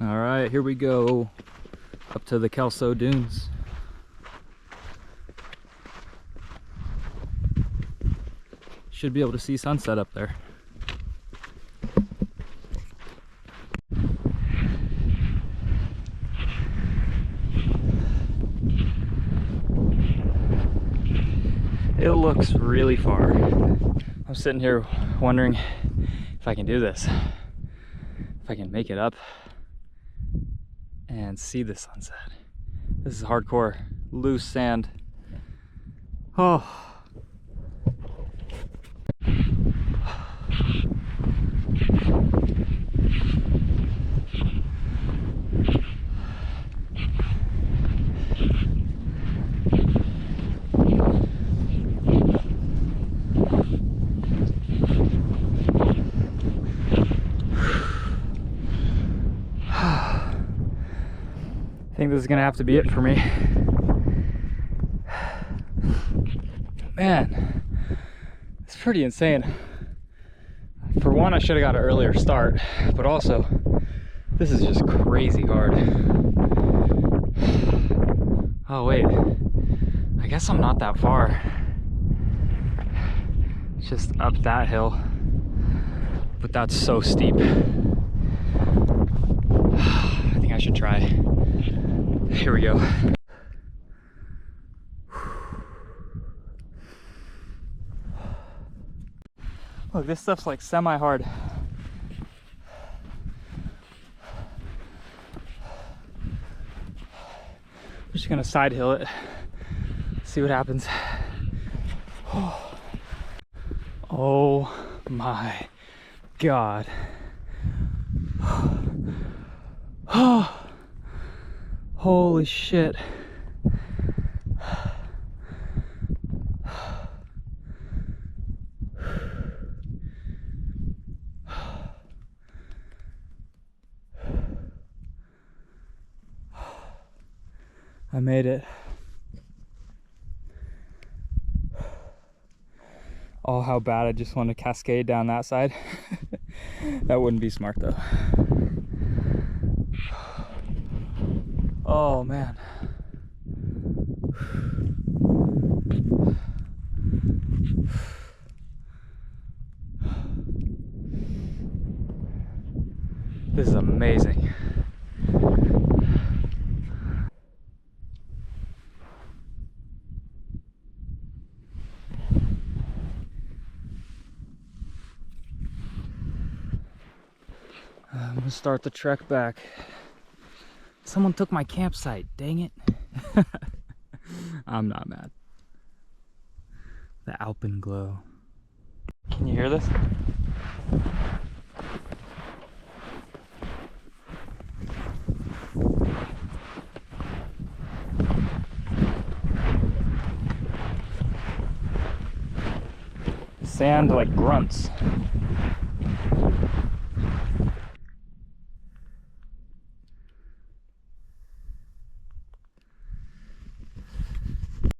All right, here we go up to the Kelso dunes. Should be able to see sunset up there. It looks really far. I'm sitting here wondering if I can do this, if I can make it up and see the sunset. This is hardcore, loose sand. Oh. I think this is gonna have to be it for me. Man, it's pretty insane. For one, I should have got an earlier start, but also, this is just crazy hard. Oh wait, I guess I'm not that far. It's just up that hill, but that's so steep. I think I should try. Here we go. Look, this stuff's like semi-hard. I'm just gonna side hill it, see what happens. Oh my God. Holy shit. I made it. Oh, how bad I just want to cascade down that side. That wouldn't be smart though. Oh man. This is amazing. I'm gonna start the trek back. Someone took my campsite, dang it. I'm not mad. The alpenglow. Can you hear this? Sand like grunts.